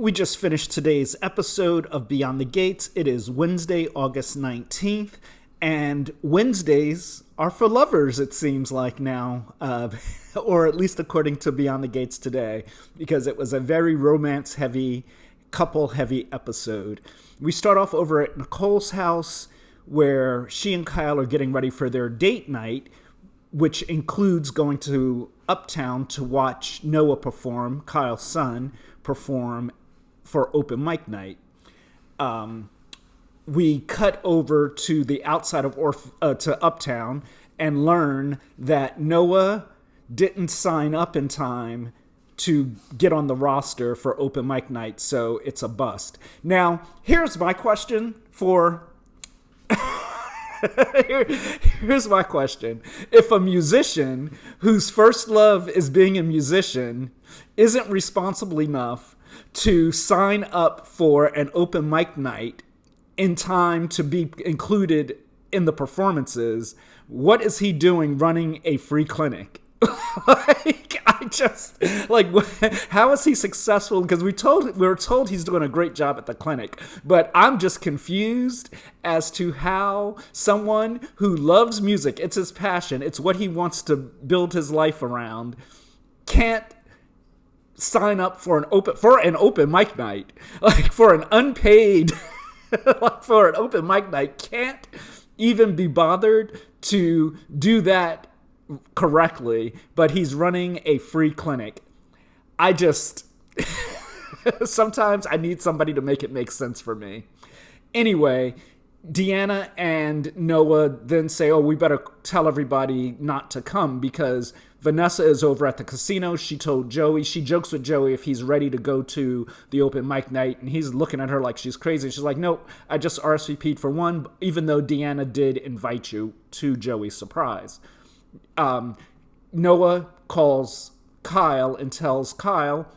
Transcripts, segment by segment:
We just finished today's episode of Beyond the Gates. It is Wednesday, August 19th, and Wednesdays are for lovers, it seems like now, or at least according to Beyond the Gates today, because it was a very romance-heavy, couple-heavy episode. We start off over at Nicole's house, where she and Kyle are getting ready for their date night, which includes going to Uptown to watch Noah perform, Kyle's son, perform for open mic night. We cut over to the outside of to Uptown and learn that Noah didn't sign up in time to get on the roster for open mic night, so it's a bust. Now, here's my question for... Here's my question. If a musician whose first love is being a musician isn't responsible enough to sign up for an open mic night in time to be included in the performances, what is he doing running a free clinic? How is he successful? Because we were told he's doing a great job at the clinic, but I'm just confused as to how someone who loves music, it's his passion, it's what he wants to build his life around, can't sign up for an open mic night, like for an unpaid, for an open mic night, can't even be bothered to do that correctly, but he's running a free clinic. I just sometimes I need somebody to make it make sense for me. Anyway, Deanna and Noah then say, oh, we better tell everybody not to come because Vanessa is over at the casino. She told Joey, she jokes with Joey if he's ready to go to the open mic night, and he's looking at her like she's crazy. She's like, nope, I just RSVP'd for one, even though Deanna did invite you, to Joey's surprise. Noah calls Kyle and tells Kyle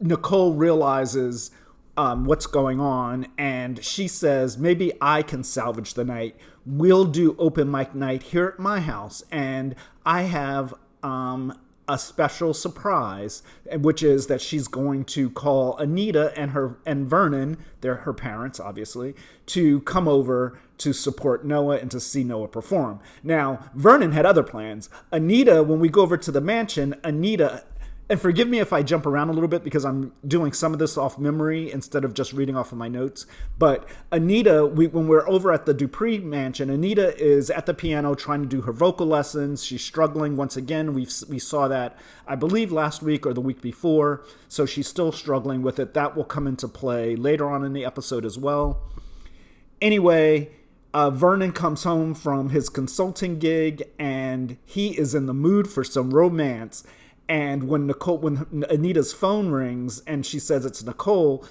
Nicole realizes what's going on, and she says, maybe I can salvage the night. We'll do open mic night here at my house, and I have a special surprise, which is that she's going to call Anita and Vernon, they're her parents, obviously, to come over to support Noah and to see Noah perform. Now, Vernon had other plans. Anita, when we go over to the mansion, Anita, and forgive me if I jump around a little bit because I'm doing some of this off memory instead of just reading off of my notes. But Anita, when we're over at the Dupree mansion, Anita is at the piano trying to do her vocal lessons. She's struggling once again. We saw that, I believe, last week or the week before. So she's still struggling with it. That will come into play later on in the episode as well. Anyway, Vernon comes home from his consulting gig and he is in the mood for some romance. And when Anita's phone rings and she says it's Nicole,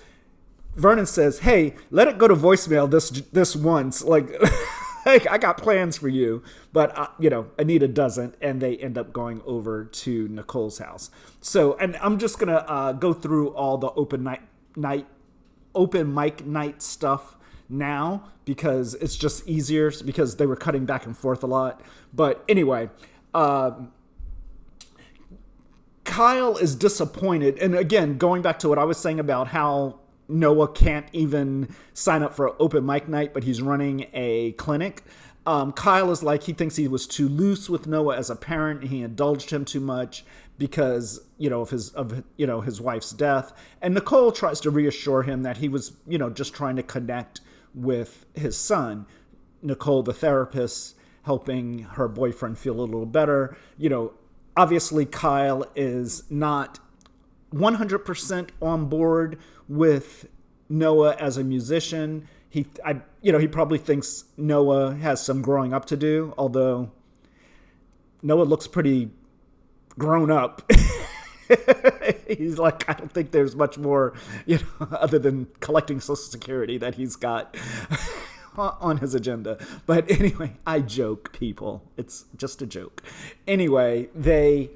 Vernon says, hey, let it go to voicemail this once. Like, I got plans for you. But, Anita doesn't. And they end up going over to Nicole's house. So, and I'm just going to go through all the open mic night stuff now because it's just easier because they were cutting back and forth a lot. But anyway, Kyle is disappointed. And again, going back to what I was saying about how Noah can't even sign up for an open mic night, but he's running a clinic. Kyle is like, he thinks he was too loose with Noah as a parent. He indulged him too much because, of his wife's death. And Nicole tries to reassure him that he was, just trying to connect with his son. Nicole, the therapist, helping her boyfriend feel a little better. Obviously, Kyle is not 100% on board with Noah as a musician. He probably thinks Noah has some growing up to do, although Noah looks pretty grown up. He's like, I don't think there's much more, other than collecting Social Security that he's got on his agenda. But anyway, I joke, people. It's just a joke. Anyway, but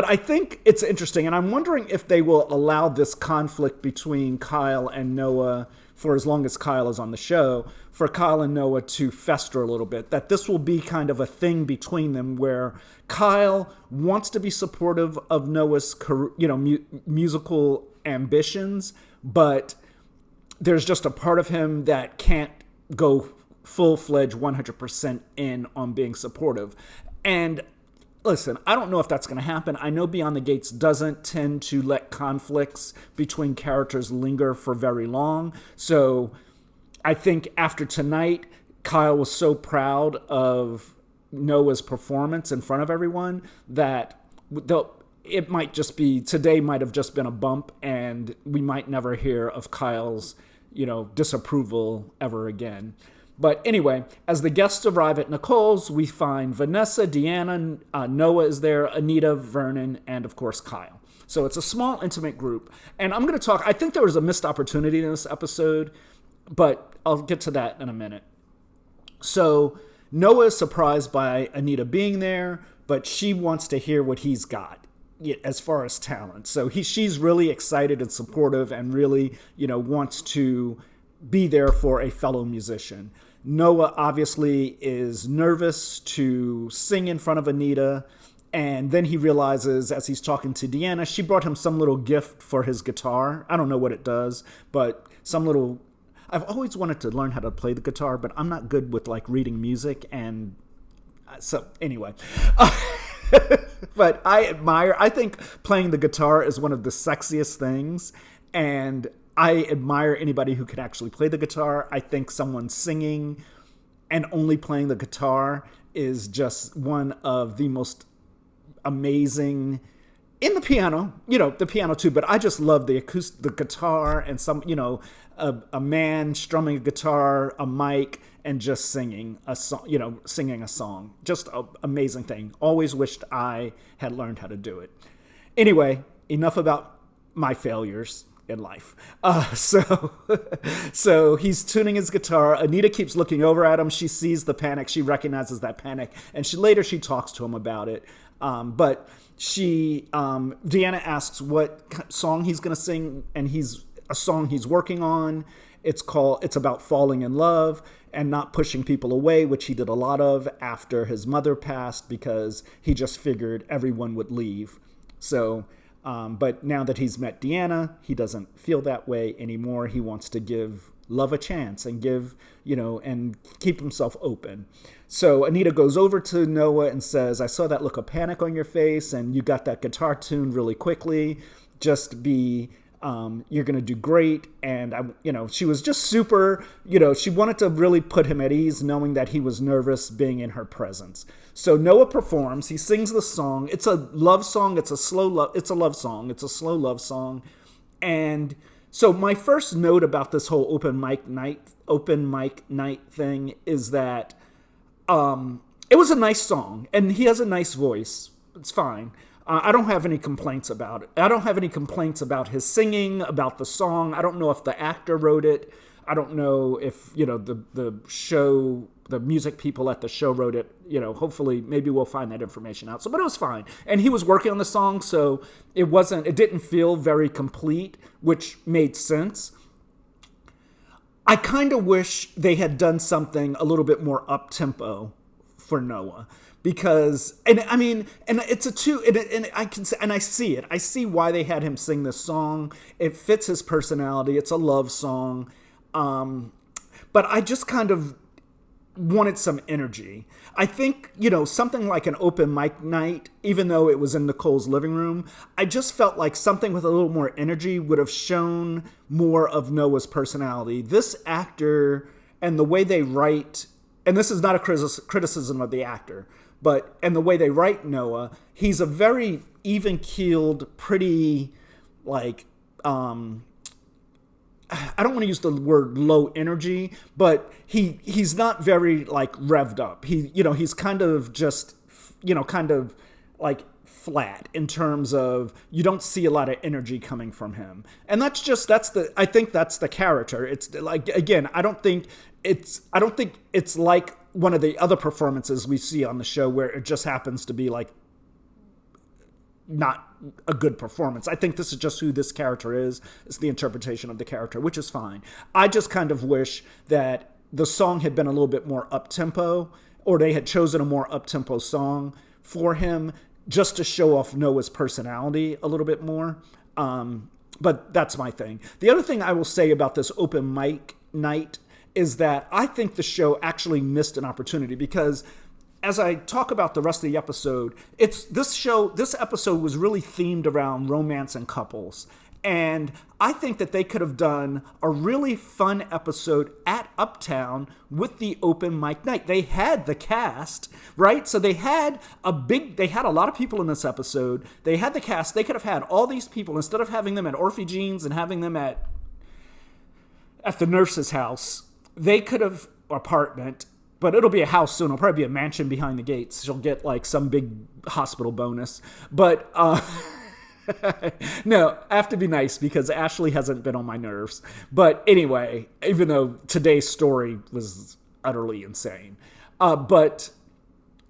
I think it's interesting, and I'm wondering if they will allow this conflict between Kyle and Noah for as long as Kyle is on the show, for Kyle and Noah to fester a little bit, that this will be kind of a thing between them where Kyle wants to be supportive of Noah's, musical ambitions, but there's just a part of him that can't go full-fledged 100% in on being supportive. And listen, I don't know if that's going to happen. I know Beyond the Gates doesn't tend to let conflicts between characters linger for very long. So I think after tonight, Kyle was so proud of Noah's performance in front of everyone that it might just be, today might have just been a bump, and we might never hear of Kyle's, disapproval ever again. But anyway, as the guests arrive at Nicole's, we find Vanessa, Deanna, Noah is there, Anita, Vernon, and of course Kyle. So it's a small, intimate group. And I'm going to talk, I think there was a missed opportunity in this episode, but I'll get to that in a minute. So Noah is surprised by Anita being there, but she wants to hear what he's got as far as talent. So she's really excited and supportive and really, wants to be there for a fellow musician. Noah obviously is nervous to sing in front of Anita, and then he realizes as he's talking to Deanna, she brought him some little gift for his guitar. I don't know what it does, but I've always wanted to learn how to play the guitar, but I'm not good with reading music, and so anyway. But I think playing the guitar is one of the sexiest things, and I admire anybody who can actually play the guitar. I think someone singing and only playing the guitar is just one of the most amazing, in the piano, the piano too, but I just love the guitar and a man strumming a guitar, a mic, and just singing a song. Just an amazing thing. Always wished I had learned how to do it. Anyway, enough about my failures in life. So he's tuning his guitar. Anita keeps looking over at him. She sees the panic. She recognizes that panic, and she talks to him about it. But Deanna asks what song he's going to sing, and a song he's working on. It's about falling in love and not pushing people away, which he did a lot of after his mother passed, because he just figured everyone would leave. So, but now that he's met Deanna, he doesn't feel that way anymore. He wants to give love a chance and and keep himself open. So Anita goes over to Noah and says, I saw that look of panic on your face, and you got that guitar tuned really quickly. Just you're going to do great. And, she was just super, she wanted to really put him at ease, knowing that he was nervous being in her presence. So Noah performs, he sings the song. It's a love song. It's a love song. It's a slow love song. And so my first note about this whole open mic night thing is that, it was a nice song, and he has a nice voice. It's fine. I don't have any complaints about it. I don't have any complaints about his singing, about the song. I don't know if the actor wrote it. I don't know if, the music people at the show wrote it. Hopefully, maybe we'll find that information out. So, but it was fine. And he was working on the song, so it didn't feel very complete, which made sense. I kind of wish they had done something a little bit more up-tempo for Noah. Because, and it's I see it. I see why they had him sing this song. It fits his personality. It's a love song. But I just kind of wanted some energy. I think, something like an open mic night, even though it was in Nicole's living room, I just felt like something with a little more energy would have shown more of Noah's personality. This actor and the way they write, and this is not a criticism of the actor, and the way they write Noah, he's a very even-keeled, pretty, I don't want to use the word low energy, but he's not very revved up. He's kind of just, flat in terms of you don't see a lot of energy coming from him. And I think that's the character. It's again, I don't think it's like one of the other performances we see on the show where it just happens to be not a good performance. I think this is just who this character is. It's the interpretation of the character, which is fine. I just kind of wish that the song had been a little bit more up-tempo, or they had chosen a more up-tempo song for him just to show off Noah's personality a little bit more. But that's my thing. The other thing I will say about this open mic night is that I think the show actually missed an opportunity, because as I talk about the rest of the episode, this episode was really themed around romance and couples. And I think that they could have done a really fun episode at Uptown with the open mic night. They had the cast, right? So they had a lot of people in this episode. They had the cast. They could have had all these people, instead of having them at Orphe Jean's and having them at the nurse's house. They could have, apartment, but it'll be a house soon. It'll probably be a mansion behind the gates. She'll get like some big hospital bonus. But no, I have to be nice because Ashley hasn't been on my nerves. But anyway, even though today's story was utterly insane. And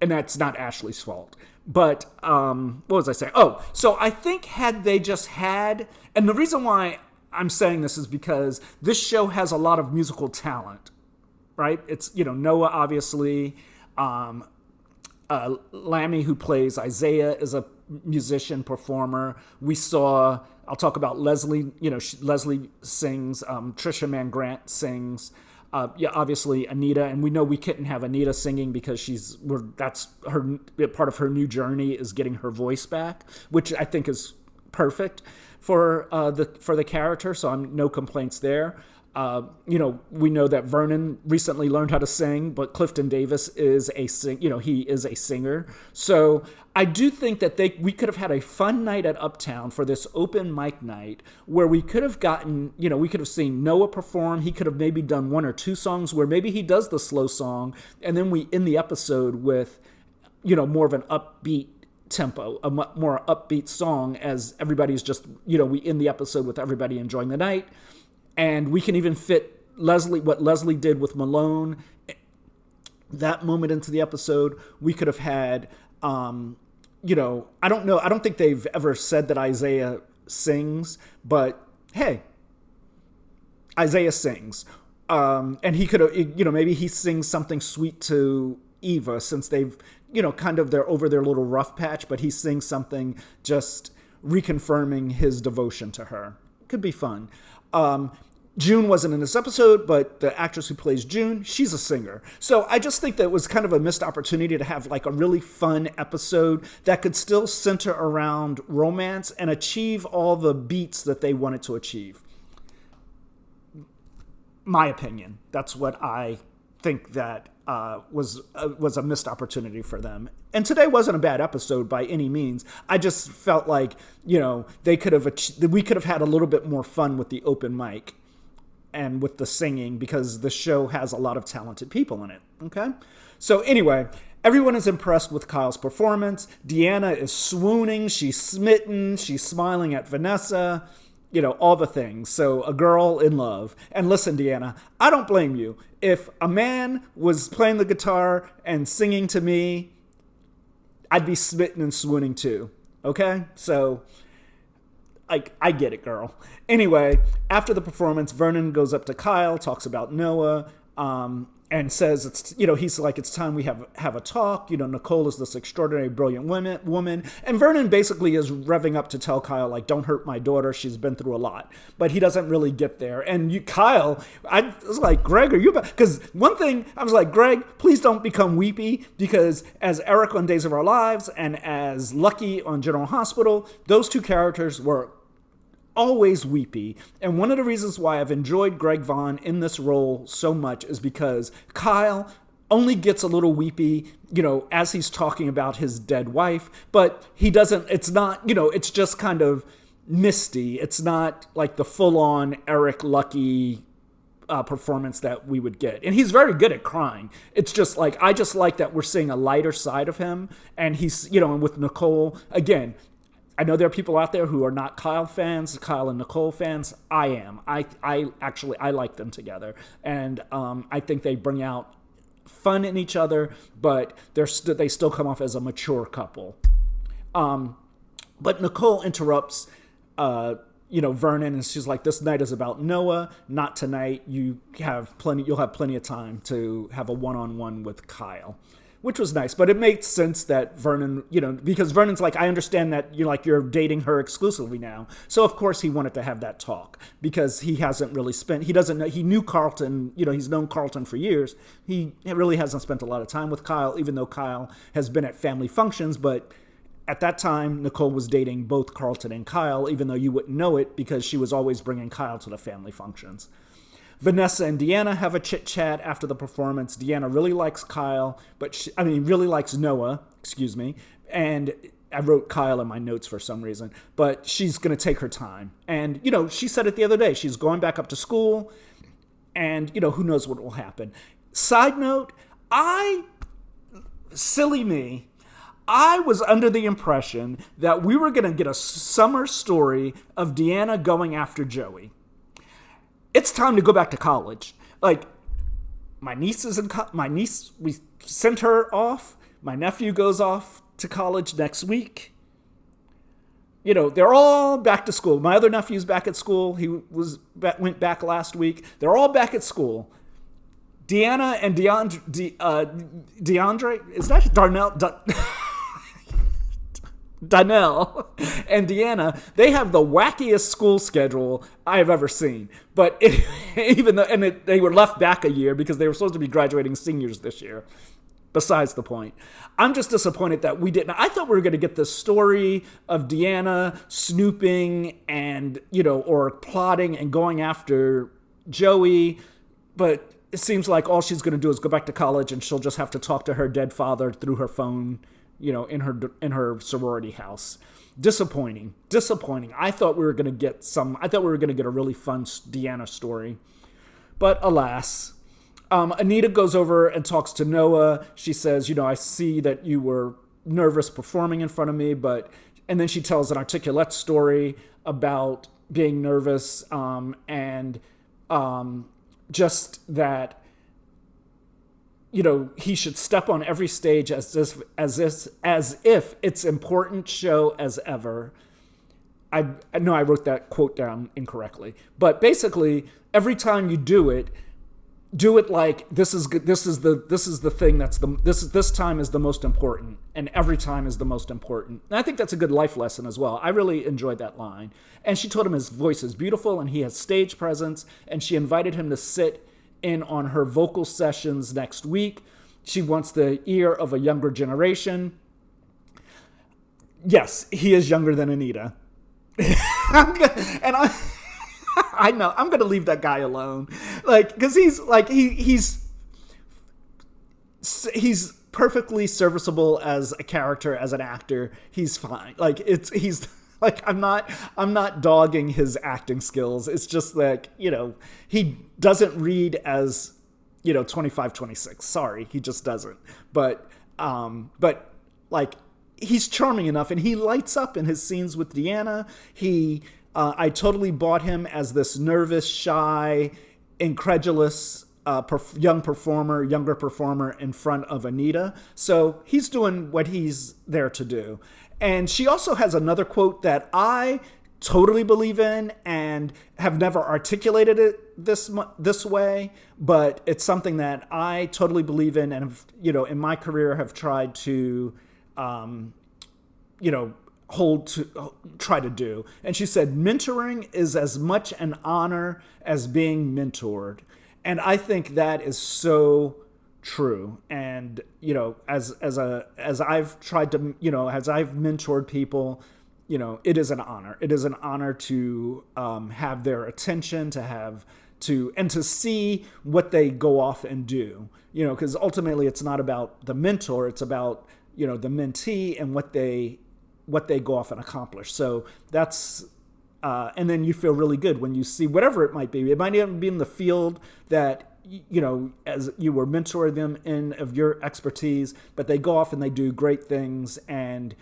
that's not Ashley's fault. But what was I saying? Oh, so I think had they just had, and the reason why I'm saying this is because this show has a lot of musical talent, right? It's, Noah, obviously. Lammy, who plays Isaiah, is a musician, performer. I'll talk about Leslie, Leslie sings, Trisha Mann Grant sings, obviously Anita, and we know we couldn't have Anita singing because that's her, part of her new journey is getting her voice back, which I think is perfect for the character, so I'm no complaints there. We know that Vernon recently learned how to sing, but Clifton Davis is he is a singer. So I do think that we could have had a fun night at Uptown for this open mic night where we could have gotten, we could have seen Noah perform. He could have maybe done one or two songs where maybe he does the slow song, and then we end the episode with, more of an upbeat tempo, a more upbeat song, as everybody's just, we end the episode with everybody enjoying the night. And we can even fit what Leslie did with Malone, that moment into the episode. We could have had, I don't know. I don't think they've ever said that Isaiah sings, but hey, Isaiah sings. And he could have, maybe he sings something sweet to Eva, since they've, they're over their little rough patch, but he sings something just reconfirming his devotion to her. Could be fun. June wasn't in this episode, but the actress who plays June, she's a singer. So I just think that it was kind of a missed opportunity to have like a really fun episode that could still center around romance and achieve all the beats that they wanted to achieve. My opinion. That's what I think that was a missed opportunity for them. And today wasn't a bad episode by any means. I just felt like, we could have had a little bit more fun with the open mic and with the singing, because the show has a lot of talented people in it. Okay? So anyway, everyone is impressed with Kyle's performance. Deanna is swooning. She's smitten. She's smiling at Vanessa. All the things. So a girl in love. And listen, Deanna, I don't blame you. If a man was playing the guitar and singing to me, I'd be smitten and swooning too. Okay? So, I get it, girl. Anyway, after the performance, Vernon goes up to Kyle, talks about Noah, and says he's like, it's time we have a talk. Nicole is this extraordinary, brilliant woman. And Vernon basically is revving up to tell Kyle, like, don't hurt my daughter. She's been through a lot. But he doesn't really get there. And Kyle, I was like, Greg, are you about? Because one thing, I was like, Greg, please don't become weepy. Because as Eric on Days of Our Lives and as Lucky on General Hospital, those two characters were always weepy. And one of the reasons why I've enjoyed Greg Vaughn in this role so much is because Kyle only gets a little weepy, as he's talking about his dead wife, but he doesn't, it's not, it's just kind of misty. It's not like the full-on Eric Lucky performance that we would get. And he's very good at crying. It's just like, I just like that we're seeing a lighter side of him. And he's, and with Nicole, again, I know there are people out there who are not Kyle and Nicole fans. I am. I like them together. And I think they bring out fun in each other, but they still come off as a mature couple. But Nicole interrupts, Vernon, and she's like, "This night is about Noah, not tonight. You'll have plenty of time to have a one-on-one with Kyle," which was nice. But it made sense that Vernon, because Vernon's like, "I understand that you're dating her exclusively now." So of course he wanted to have that talk because he hasn't really he doesn't know, he knew Carlton, he's known Carlton for years. He really hasn't spent a lot of time with Kyle, even though Kyle has been at family functions, but at that time, Nicole was dating both Carlton and Kyle, even though you wouldn't know it because she was always bringing Kyle to the family functions. Vanessa and Deanna have a chit-chat after the performance. Deanna really likes Kyle, really likes Noah, and I wrote Kyle in my notes for some reason, but she's going to take her time. And, she said it the other day. She's going back up to school, and, who knows what will happen. Side note, silly me, I was under the impression that we were going to get a summer story of Deanna going after Joey. It's time to go back to college. Like, my niece, we sent her off. My nephew goes off to college next week. They're all back to school. My other nephew's back at school. He went back last week. They're all back at school. Deanna and DeAndre, is that Darnell? Donnell and Deanna, they have the wackiest school schedule I have ever seen. But they were left back a year because they were supposed to be graduating seniors this year. Besides the point. I'm just disappointed that we didn't. I thought we were going to get the story of Deanna snooping and, or plotting and going after Joey. But it seems like all she's going to do is go back to college and she'll just have to talk to her dead father through her phone, in her sorority house. Disappointing. I thought we were going to get a really fun Deanna story. But alas, Anita goes over and talks to Noah. She says, I see that you were nervous performing in front of me, and then she tells an articulate story about being nervous, and just that, he should step on every stage as if it's important show as ever. I know I wrote that quote down incorrectly, but basically every time you do it like this is good. This is the thing this time is the most important, and every time is the most important. And I think that's a good life lesson as well. I really enjoyed that line. And she told him his voice is beautiful and he has stage presence, and she invited him to sit in on her vocal sessions next week. She wants the ear of a younger generation. Yes, he is younger than Anita. I know, I'm going to leave that guy alone. Because he's perfectly serviceable as a character, as an actor. He's fine. I'm not dogging his acting skills. It's just that, he doesn't read as, 25, 26. Sorry, he just doesn't. But he's charming enough, and he lights up in his scenes with Deanna. I totally bought him as this nervous, shy, incredulous younger performer in front of Anita. So he's doing what he's there to do. And she also has another quote that I totally believe in and have never articulated it this way, but it's something that I totally believe in and have, in my career have tried to, try to do. And she said, mentoring is as much an honor as being mentored. And I think that is so true. And, as I've tried to, as I've mentored people, it is an honor. It is an honor to have their attention, to see what they go off and do, because ultimately it's not about the mentor. It's about, the mentee and what they go off and accomplish. So that's, and then you feel really good when you see whatever it might be. It might even be in the field that, as you were mentoring them in of your expertise, but they go off and they do great things and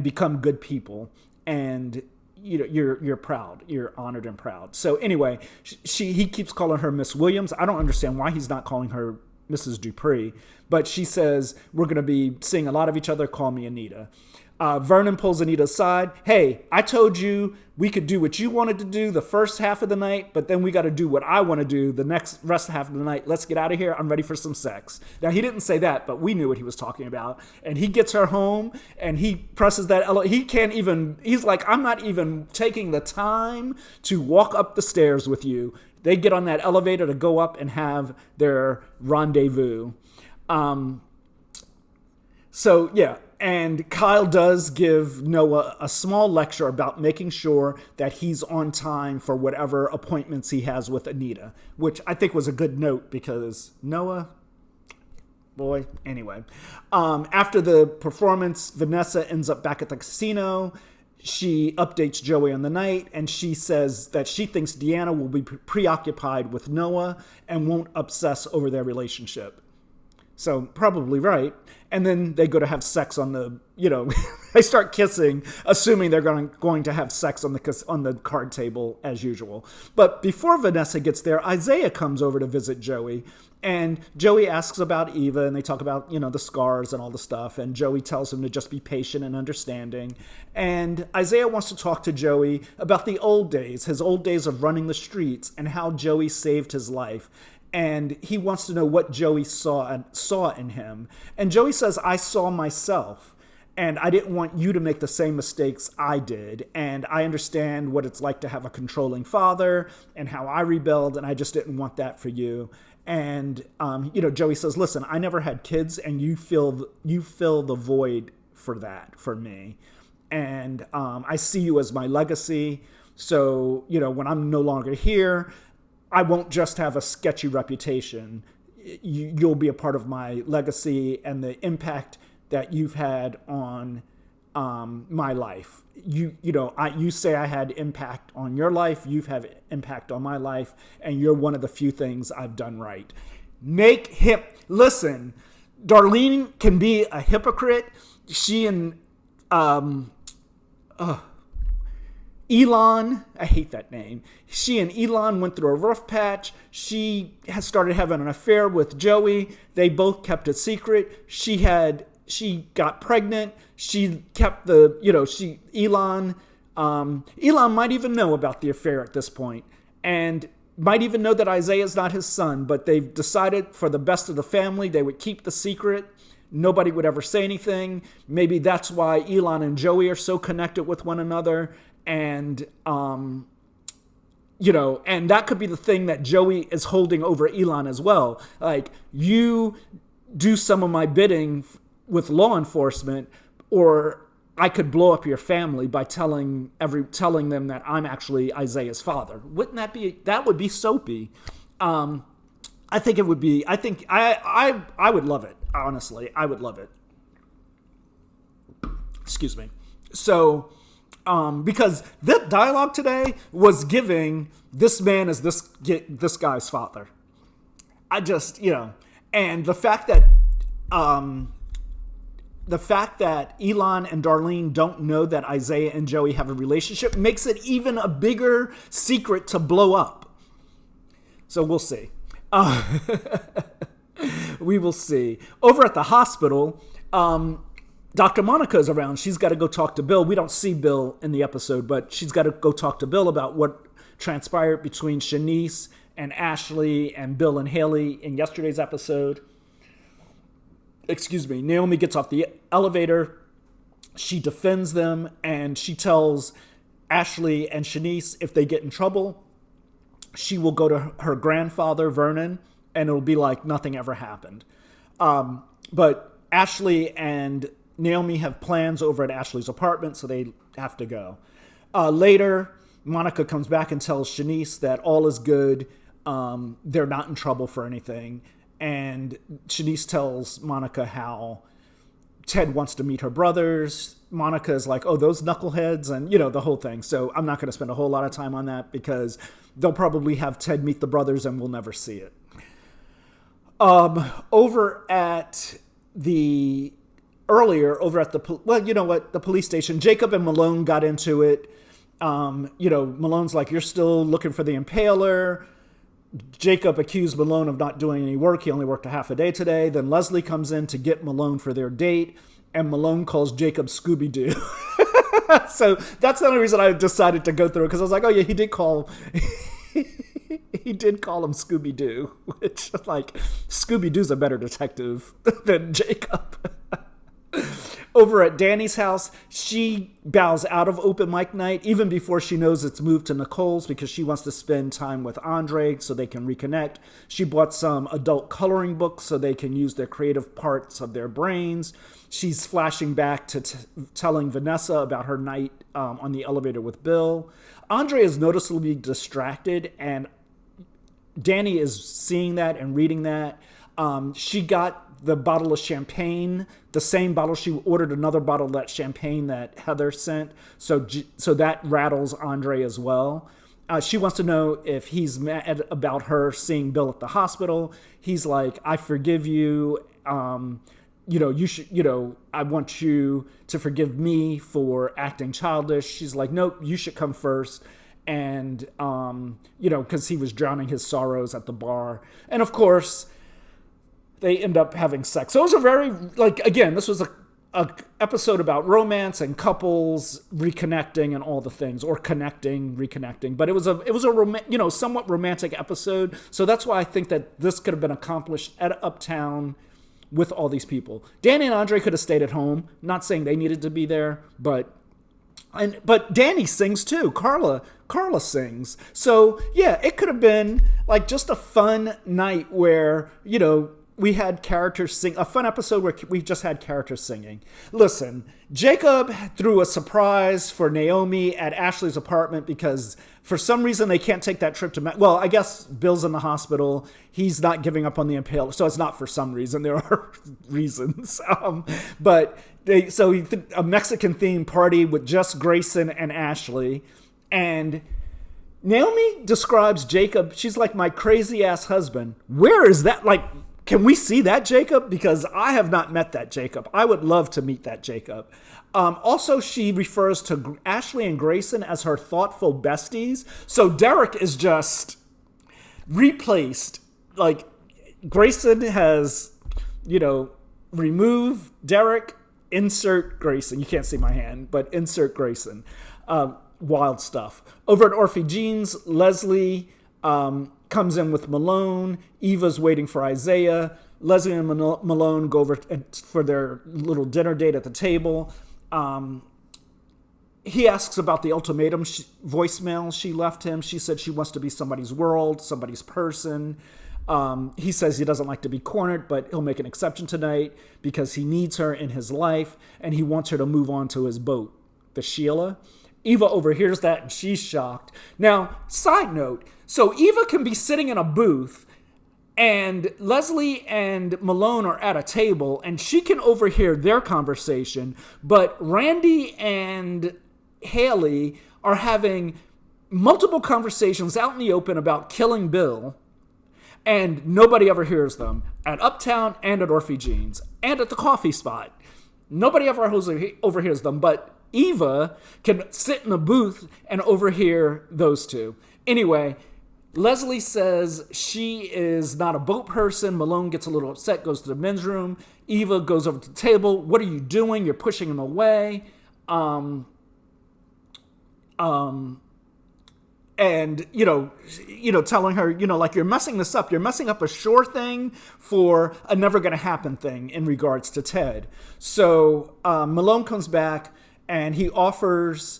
become good people. And, you're proud, you're honored and proud. So anyway, he keeps calling her Miss Williams. I don't understand why he's not calling her Mrs. Dupree, but she says, we're going to be seeing a lot of each other. Call me Anita. Vernon pulls Anita aside. Hey, I told you we could do what you wanted to do the first half of the night, but then we got to do what I want to do the next rest half of the night. Let's get out of here. I'm ready for some sex. Now, he didn't say that, but we knew what he was talking about. And he gets her home, and he presses that he can't even, he's like, I'm not even taking the time to walk up the stairs with you. They get on that elevator to go up and have their rendezvous. So, yeah. And Kyle does give Noah a small lecture about making sure that he's on time for whatever appointments he has with Anita, which I think was a good note because Noah, boy, anyway. After the performance, Vanessa ends up back at the casino. She updates Joey on the night, and she says that she thinks Deanna will be preoccupied with Noah and won't obsess over their relationship. So probably right. And then they go to have sex on the, they start kissing, assuming they're going to have sex on the card table as usual. But before Vanessa gets there, Isaiah comes over to visit Joey. And Joey asks about Eva, and they talk about, the scars and all the stuff. And Joey tells him to just be patient and understanding. And Isaiah wants to talk to Joey about the old days, his old days of running the streets, and how Joey saved his life. And he wants to know what Joey saw in him. And Joey says, I saw myself, and I didn't want you to make the same mistakes I did. And I understand what it's like to have a controlling father and how I rebelled, and I just didn't want that for you. And, Joey says, listen, I never had kids, and you fill the void for that, for me. And I see you as my legacy. So, when I'm no longer here, I won't just have a sketchy reputation. You'll be a part of my legacy and the impact that you've had on my life. You say I had impact on your life. You've had impact on my life, and you're one of the few things I've done right. Listen, Darlene can be a hypocrite. She and Elon, I hate that name. She and Elon went through a rough patch. She has started having an affair with Joey. They both kept it secret. She got pregnant. She kept Elon might even know about the affair at this point, and might even know that Isaiah's not his son, but they've decided for the best of the family, they would keep the secret. Nobody would ever say anything. Maybe that's why Elon and Joey are so connected with one another. And, and that could be the thing that Joey is holding over Elon as well. Like, you do some of my bidding with law enforcement, or I could blow up your family by telling them that I'm actually Isaiah's father. Wouldn't that would be soapy. I think it would be, I would love it. Honestly, I would love it. Excuse me. So, because that dialogue today was giving this man as this guy's father. I just, and the fact that Elon and Darlene don't know that Isaiah and Joey have a relationship makes it even a bigger secret to blow up. So we'll see. We will see. Over at the hospital, Dr. Monica is around. She's got to go talk to Bill. We don't see Bill in the episode, but she's got to go talk to Bill about what transpired between Shanice and Ashley and Bill and Haley in yesterday's episode. Excuse me. Naomi gets off the elevator. She defends them, and she tells Ashley and Shanice if they get in trouble, she will go to her grandfather, Vernon, and it'll be like nothing ever happened. But Ashley and Naomi have plans over at Ashley's apartment, so they have to go. Later, Monica comes back and tells Shanice that all is good. They're not in trouble for anything. And Shanice tells Monica how Ted wants to meet her brothers. Monica is like, oh, those knuckleheads, and, the whole thing. So I'm not going to spend a whole lot of time on that because they'll probably have Ted meet the brothers and we'll never see it. Over at the police station, Jacob and Malone got into it. Malone's like, you're still looking for the impaler. Jacob accused Malone of not doing any work. He only worked a half a day today. Then Leslie comes in to get Malone for their date. and Malone calls Jacob Scooby-Doo. So that's the only reason I decided to go through it, because I was like, oh yeah, he did call him Scooby-Doo, which, like, Scooby-Doo's a better detective than Jacob. Over at Danny's house, she bows out of open mic night even before she knows it's moved to Nicole's, because she wants to spend time with Andre so they can reconnect. She bought some adult coloring books so they can use their creative parts of their brains. She's flashing back to telling Vanessa about her night on the elevator with Bill. Andre is noticeably distracted, and Danny is seeing that and reading that. She got the bottle of champagne, the same bottle. She ordered another bottle of that champagne that Heather sent. So that rattles Andre as well. She wants to know if he's mad about her seeing Bill at the hospital. He's like, I forgive you. You should, I want you to forgive me for acting childish. She's like, nope, you should come first. And, because he was drowning his sorrows at the bar. And of course, they end up having sex. So it was a very, again, this was a episode about romance and couples reconnecting and all the things, or reconnecting. But it was a somewhat romantic episode. So that's why I think that this could have been accomplished at Uptown with all these people. Danny and Andre could have stayed at home. Not saying they needed to be there, but Danny sings too. Carla sings. So yeah, it could have been like just a fun night where, we had characters sing, a fun episode where we just had characters singing. Listen, Jacob threw a surprise for Naomi at Ashley's apartment because for some reason they can't take that trip to, I guess Bill's in the hospital. He's not giving up on the Impale. So it's not for some reason. There are reasons. But a Mexican themed party with just Grayson and Ashley. And Naomi describes Jacob. She's like, my crazy ass husband. Where is that? Like, can we see that Jacob? Because I have not met that Jacob. I would love to meet that Jacob. Also, she refers to Ashley and Grayson as her thoughtful besties. So Derek is just replaced. Like, Grayson has, removed Derek, insert Grayson. You can't see my hand, but insert Grayson. Wild stuff. Over at Orphe Jeans, Leslie comes in with Malone. Eva's waiting for Isaiah. Leslie and Malone go over for their little dinner date at the table. He asks about the ultimatum voicemail she left him. She said she wants to be somebody's world, somebody's person. He says he doesn't like to be cornered, but he'll make an exception tonight because he needs her in his life, and he wants her to move on to his boat, the Sheila. Eva overhears that, and she's shocked. Now, side note, so Eva can be sitting in a booth, and Leslie and Malone are at a table, and she can overhear their conversation, but Randy and Haley are having multiple conversations out in the open about killing Bill, and nobody ever hears them at Uptown and at Orphe Jeans and at the coffee spot. Nobody ever overhears them, but Eva can sit in a booth and overhear those two. Anyway, Leslie says she is not a boat person. Malone gets a little upset, goes to the men's room. Eva goes over to the table. What are you doing? You're pushing him away. And, telling her, like, you're messing this up. You're messing up a sure thing for a never going to happen thing in regards to Ted. So Malone comes back and he offers,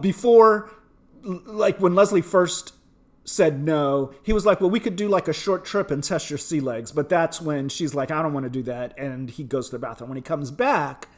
before, like when Leslie first said no, he was like, well, we could do like a short trip and test your sea legs. But that's when she's like, I don't want to do that. And he goes to the bathroom. When he comes back,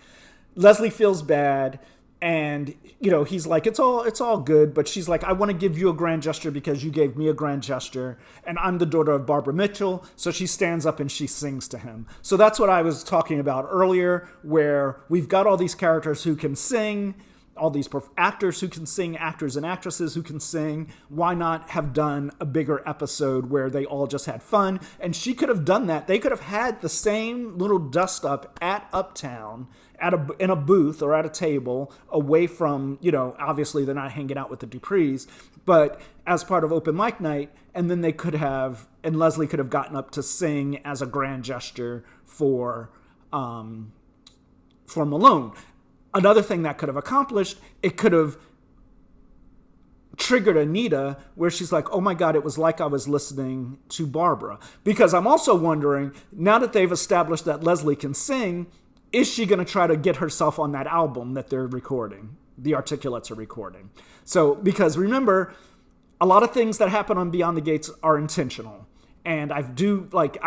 Leslie feels bad. And, he's like, it's all good. But she's like, I want to give you a grand gesture because you gave me a grand gesture. And I'm the daughter of Barbara Mitchell. So she stands up and she sings to him. So that's what I was talking about earlier, where we've got all these characters who can sing, all these actors who can sing, actors and actresses who can sing. Why not have done a bigger episode where they all just had fun? And she could have done that. They could have had the same little dust up at Uptown in a booth or at a table away from, obviously they're not hanging out with the Duprees, but as part of open mic night. And then they could have, and Leslie could have gotten up to sing as a grand gesture for for Malone. Another thing that could have accomplished, it could have triggered Anita where she's like, oh my God, it was like I was listening to Barbara. Because I'm also wondering, now that they've established that Leslie can sing, is she going to try to get herself on that album that they're recording, the Articulates are recording? So, because remember, a lot of things that happen on Beyond the Gates are intentional. And I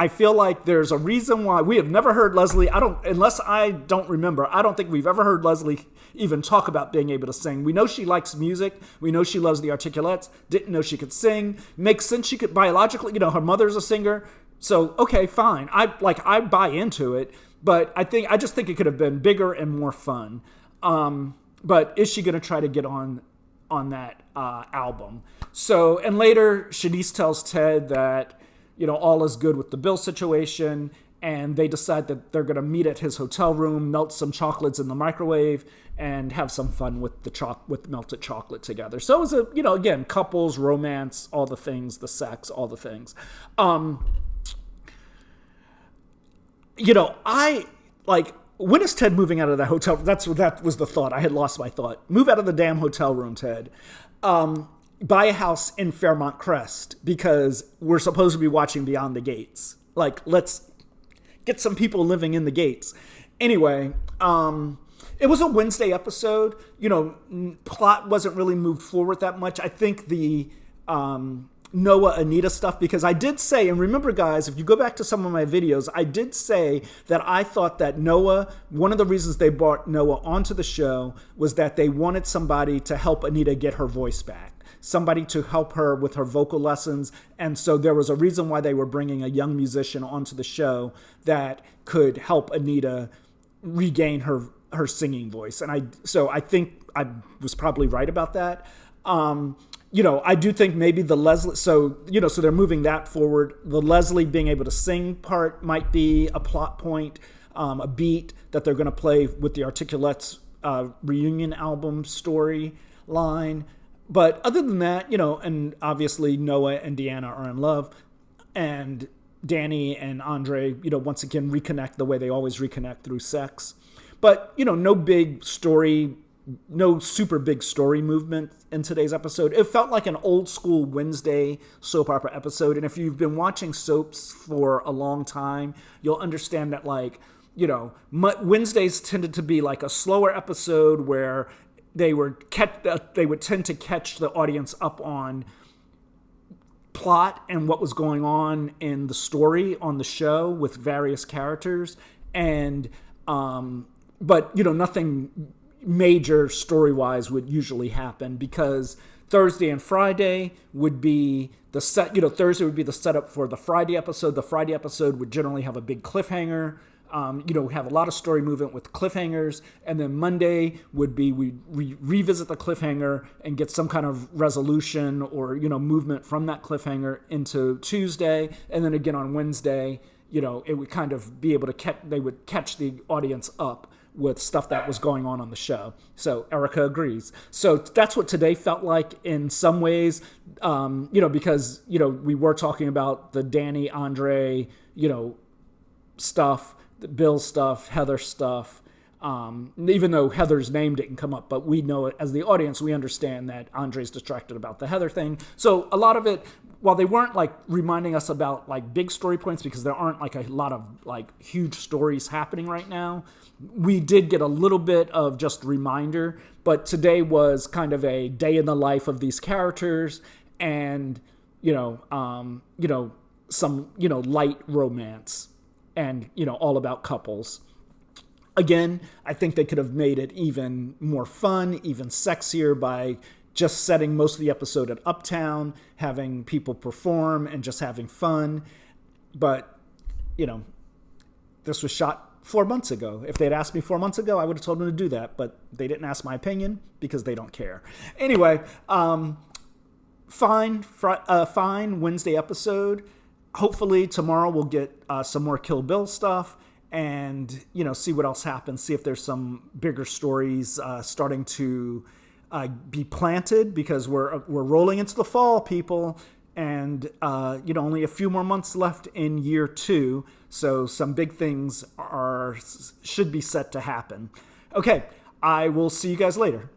feel like there's a reason why we have never heard Leslie. Unless I don't remember, I don't think we've ever heard Leslie even talk about being able to sing. We know she likes music. We know she loves the Articulates. Didn't know she could sing. Makes sense she could biologically, her mother's a singer. So, okay, fine. I buy into it, but I just think it could have been bigger and more fun. But is she going to try to get on that album? So, and later Shanice tells Ted that, all is good with the Bill situation, and they decide that they're going to meet at his hotel room, melt some chocolates in the microwave, and have some fun with with melted chocolate together. So it was again, couples, romance, all the things, the sex, all the things. When is Ted moving out of that hotel? That was the thought. I had lost my thought. Move out of the damn hotel room, Ted. Buy a house in Fairmont Crest because we're supposed to be watching Beyond the Gates. Let's get some people living in the gates. Anyway, it was a Wednesday episode. Plot wasn't really moved forward that much. I think the Noah Anita stuff, because I did say, and remember guys, if you go back to some of my videos, I did say that I thought that one of the reasons they brought Noah onto the show was that they wanted somebody to help Anita get her voice back. Somebody to help her with her vocal lessons. And so there was a reason why they were bringing a young musician onto the show that could help Anita regain her singing voice. And I think I was probably right about that. I do think maybe the Leslie, so they're moving that forward. The Leslie being able to sing part might be a plot point, a beat that they're going to play with the Articulates reunion album storyline. But other than that, and obviously Noah and Deanna are in love, and Danny and Andre, once again reconnect the way they always reconnect, through sex. But, no super big story movement in today's episode. It felt like an old school Wednesday soap opera episode. And if you've been watching soaps for a long time, you'll understand that Wednesdays tended to be like a slower episode where they would tend to catch the audience up on plot and what was going on in the story on the show with various characters. And, but nothing major story-wise would usually happen, because Thursday and Friday would be the Thursday would be the setup for the Friday episode. The Friday episode would generally have a big cliffhanger. Have a lot of story movement with cliffhangers, and then Monday would be we revisit the cliffhanger and get some kind of resolution or movement from that cliffhanger into Tuesday, and then again on Wednesday, it would kind of be able to they would catch the audience up with stuff that was going on the show. So Erica agrees. So that's what today felt like in some ways, because we were talking about the Danny, Andre, stuff. Bill stuff, Heather stuff, even though Heather's name didn't come up, but we know it as the audience, we understand that Andre's distracted about the Heather thing. So a lot of it, while they weren't reminding us about big story points, because there aren't a lot of huge stories happening right now, we did get a little bit of just reminder. But today was kind of a day in the life of these characters, and some light romance. And, all about couples. Again, I think they could have made it even more fun, even sexier by just setting most of the episode at Uptown, having people perform and just having fun. But, this was shot 4 months ago. If they'd asked me 4 months ago, I would have told them to do that. But they didn't ask my opinion because they don't care. Anyway, fine Wednesday episode. Hopefully tomorrow we'll get some more Kill Bill stuff and, see what else happens. See if there's some bigger stories starting to be planted, because we're rolling into the fall, people. And only a few more months left in year 2, so some big things should be set to happen. Okay, I will see you guys later.